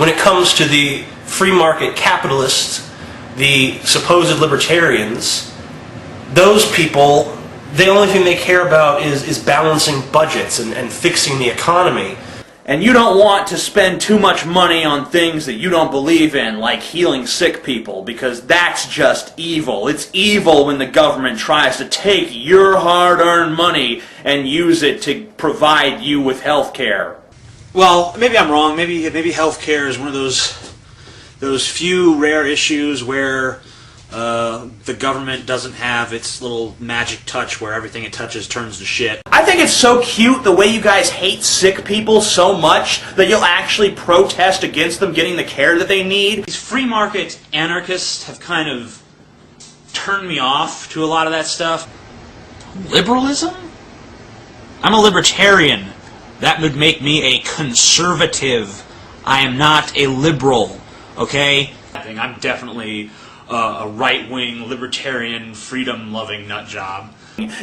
When it comes to the free market capitalists, the supposed libertarians, those people, the only thing they care about is balancing budgets and fixing the economy. And you don't want to spend too much money on things that you don't believe in, like healing sick people, because that's just evil. It's evil when the government tries to take your hard-earned money and use it to provide you with health care. Well, maybe I'm wrong. Maybe healthcare is one of those few rare issues where the government doesn't have its little magic touch where everything it touches turns to shit. I think it's so cute the way you guys hate sick people so much that you'll actually protest against them getting the care that they need. These free market anarchists have kind of turned me off to a lot of that stuff. Liberalism? I'm a libertarian. That would make me a conservative. I am not a liberal, okay? I'm definitely a right-wing, libertarian, freedom-loving nutjob.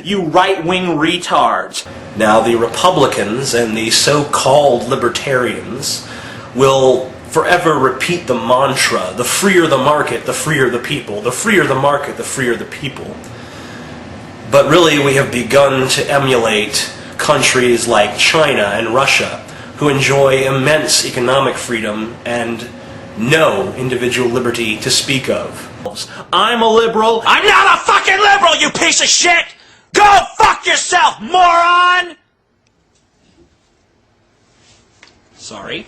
You right-wing retards. Now the Republicans and the so-called libertarians will forever repeat the mantra, the freer the market, the freer the people, the freer the market, the freer the people. But really we have begun to emulate countries like China and Russia, who enjoy immense economic freedom and no individual liberty to speak of. I'm a liberal. I'm not a fucking liberal, you piece of shit! Go fuck yourself, moron! Sorry.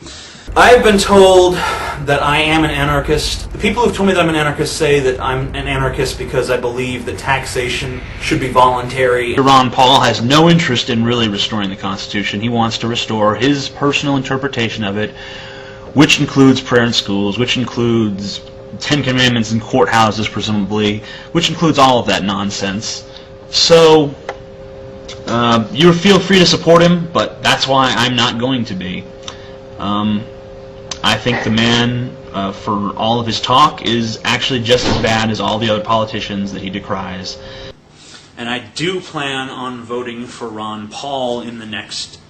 I've been told that I am an anarchist. The people who've told me that I'm an anarchist say that I'm an anarchist because I believe that taxation should be voluntary. Ron Paul has no interest in really restoring the Constitution. He wants to restore his personal interpretation of it, which includes prayer in schools, which includes Ten Commandments in courthouses, presumably, which includes all of that nonsense. So, you feel free to support him, but that's why I'm not going to be. I think the man, for all of his talk, is actually just as bad as all the other politicians that he decries. And I do plan on voting for Ron Paul in the next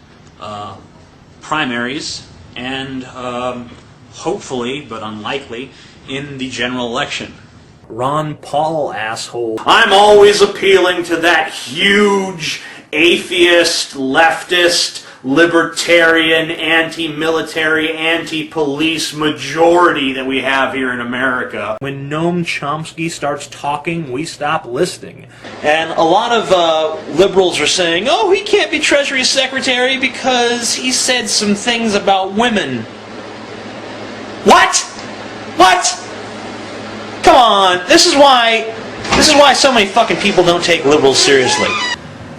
primaries, and hopefully, but unlikely, in the general election. Ron Paul, asshole. I'm always appealing to that huge atheist, leftist, libertarian, anti-military, anti-police majority that we have here in America. When Noam Chomsky starts talking, we stop listening. And a lot of liberals are saying, oh, he can't be Treasury Secretary because he said some things about women. What? What? Come on, this is why so many fucking people don't take liberals seriously.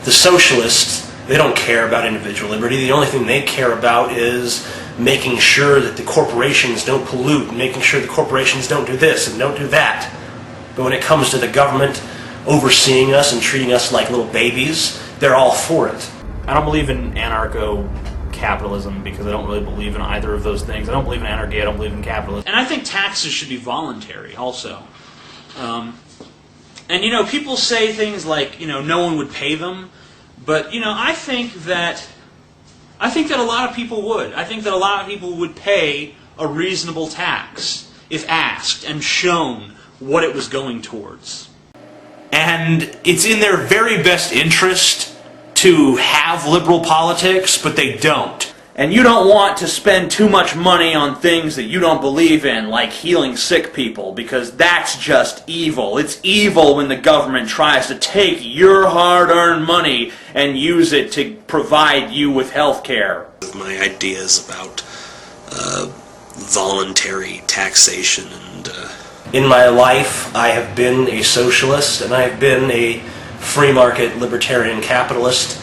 The socialists, they don't care about individual liberty. The only thing they care about is making sure that the corporations don't pollute, and making sure the corporations don't do this and don't do that. But when it comes to the government overseeing us and treating us like little babies, they're all for it. I don't believe in anarcho-capitalism because I don't really believe in either of those things. I don't believe in anarchy, I don't believe in capitalism. And I think taxes should be voluntary also. And, you know, people say things like, you know, no one would pay them. But, you know, I think that a lot of people would. I think that a lot of people would pay a reasonable tax if asked and shown what it was going towards. And it's in their very best interest to have liberal politics, but they don't. And you don't want to spend too much money on things that you don't believe in, like healing sick people, because that's just evil. It's evil when the government tries to take your hard-earned money and use it to provide you with health care. My ideas about voluntary taxation and... In my life, I have been a socialist, and I have been a free market libertarian capitalist,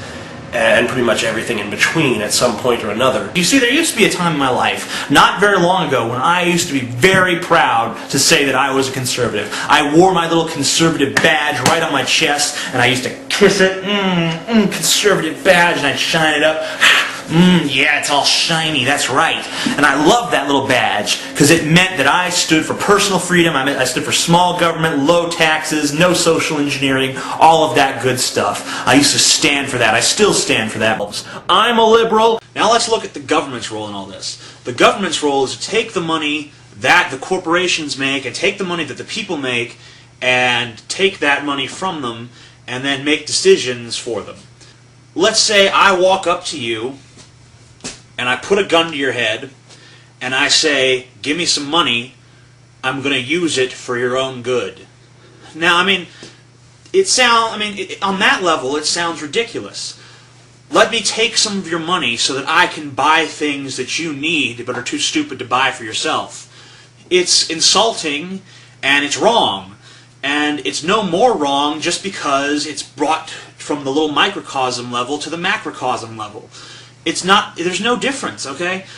and pretty much everything in between at some point or another. You see, there used to be a time in my life, not very long ago, when I used to be very proud to say that I was a conservative. I wore my little conservative badge right on my chest, and I used to kiss it, conservative badge, and I'd shine it up. Yeah, it's all shiny, that's right. And I loved that little badge, because it meant that I stood for personal freedom, I stood for small government, low taxes, no social engineering, all of that good stuff. I used to stand for that. I still stand for that. I'm a liberal. Now let's look at the government's role in all this. The government's role is to take the money that the corporations make and take the money that the people make and take that money from them and then make decisions for them. Let's say I walk up to you and I put a gun to your head and I say, give me some money, I'm going to use it for your own good. Now, on that level, it sounds ridiculous. Let me take some of your money so that I can buy things that you need but are too stupid to buy for yourself. It's insulting and it's wrong. And it's no more wrong just because it's brought from the little microcosm level to the macrocosm level. There's no difference, okay?